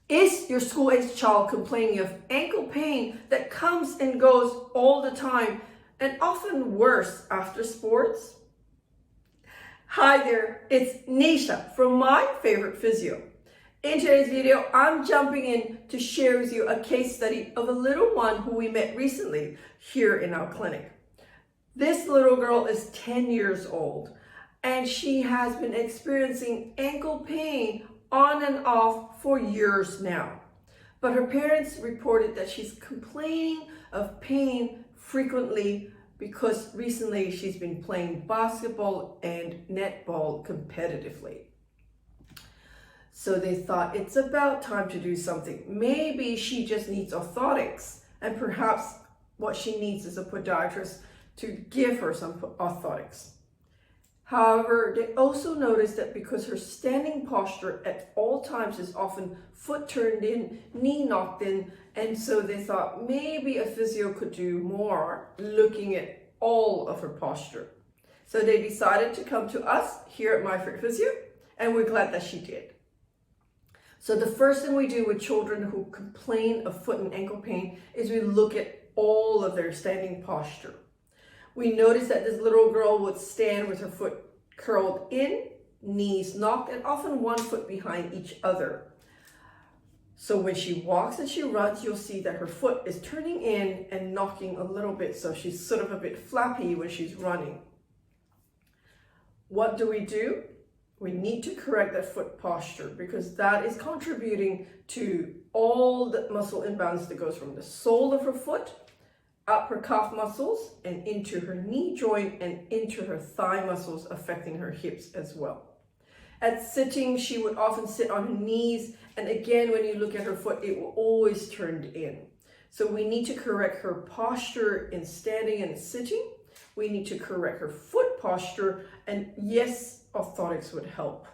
Is your school-age child complaining of ankle pain that comes and goes all the time and often worse after sports? Hi there, it's Neesha from My Favourite Physio. In today's video, I'm jumping in to share with you a case study of a little one who we met recently here in our clinic. This little girl is 10 years old and she has been experiencing ankle pain on and off for years now. But her parents reported that she's complaining of pain frequently because recently she's been playing basketball and netball competitively. So they thought it's about time to do something. Maybe she just needs orthotics, and perhaps what she needs is a podiatrist to give her some orthotics. However, they also noticed that because her standing posture at all times is often foot turned in, knee knocked in, and so they thought maybe a physio could do more looking at all of her posture. So they decided to come to us here at My Favourite Physio, and we're glad that she did. So the first thing we do with children who complain of foot and ankle pain is we look at all of their standing posture. We noticed that this little girl would stand with her foot curled in, knees knocked, and often one foot behind each other. So when she walks and she runs, you'll see that her foot is turning in and knocking a little bit, so she's sort of a bit flappy when she's running. What do? We need to correct that foot posture because that is contributing to all the muscle imbalance that goes from the sole of her foot up her calf muscles and into her knee joint and into her thigh muscles, affecting her hips as well. At sitting, she would often sit on her knees, and again, when you look at her foot, it will always turn in. So we need to correct her posture in standing and sitting. We need to correct her foot posture, and yes, orthotics would help.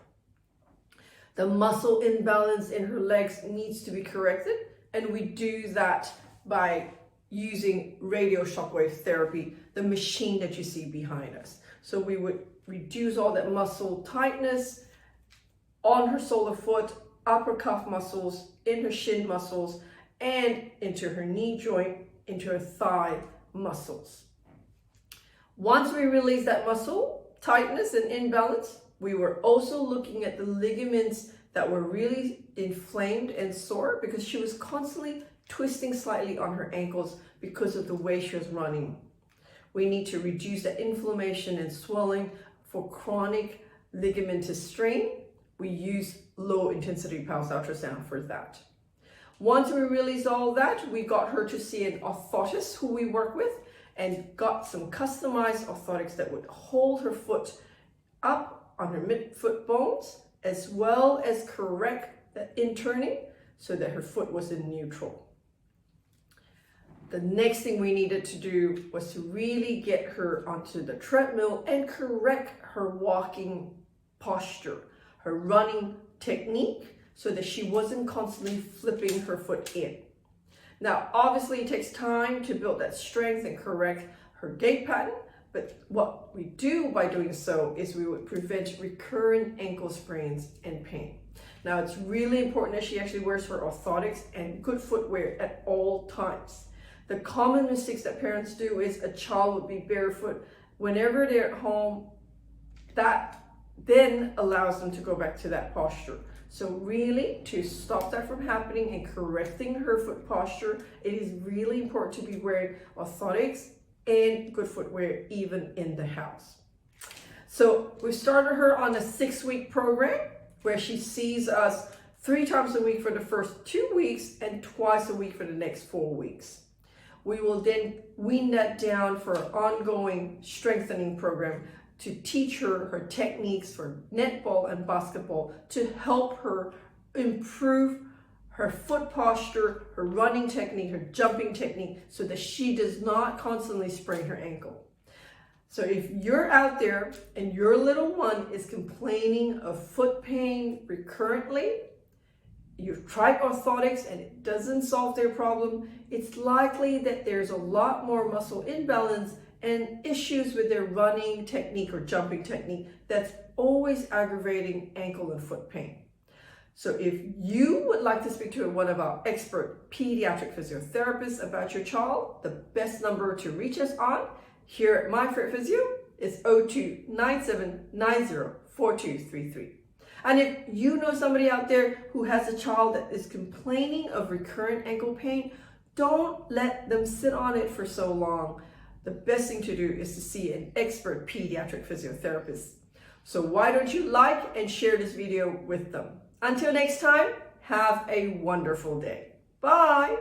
The muscle imbalance in her legs needs to be corrected, and we do that by using radio shockwave therapy, the machine that you see behind us. So we would reduce all that muscle tightness on her sole of foot, upper calf muscles, in her shin muscles, and into her knee joint, into her thigh muscles. Once we release that muscle tightness and imbalance, we were also looking at the ligaments that were really inflamed and sore because she was constantly twisting slightly on her ankles because of the way she was running. We need to reduce the inflammation and swelling. For chronic ligamentous strain, we use low intensity pulse ultrasound for that. Once we released all that, we got her to see an orthotist who we work with and got some customized orthotics that would hold her foot up on her midfoot bones as well as correct the interning so that her foot was in neutral. The next thing we needed to do was to really get her onto the treadmill and correct her walking posture, her running technique, so that she wasn't constantly flipping her foot in. Now, obviously it takes time to build that strength and correct her gait pattern, but what we do by doing so is we would prevent recurrent ankle sprains and pain. Now, it's really important that she actually wears her orthotics and good footwear at all times. The common mistakes that parents do is a child would be barefoot whenever they're at home. That then allows them to go back to that posture. So really, to stop that from happening and correcting her foot posture, it is really important to be wearing orthotics and good footwear even in the house. So we started her on a 6-week program where she sees us 3 times a week for the first 2 weeks and twice a week for the next 4 weeks. We will then wean that down for an ongoing strengthening program to teach her her techniques for netball and basketball to help her improve her foot posture, her running technique, her jumping technique, so that she does not constantly sprain her ankle. So if you're out there and your little one is complaining of foot pain recurrently, you've tried orthotics and it doesn't solve their problem, it's likely that there's a lot more muscle imbalance and issues with their running technique or jumping technique that's always aggravating ankle and foot pain. So if you would like to speak to one of our expert pediatric physiotherapists about your child, the best number to reach us on here at My Favourite Physio is 02-9790-4233. And if you know somebody out there who has a child that is complaining of recurrent ankle pain, don't let them sit on it for so long. The best thing to do is to see an expert pediatric physiotherapist. So why don't you like and share this video with them? Until next time, have a wonderful day. Bye.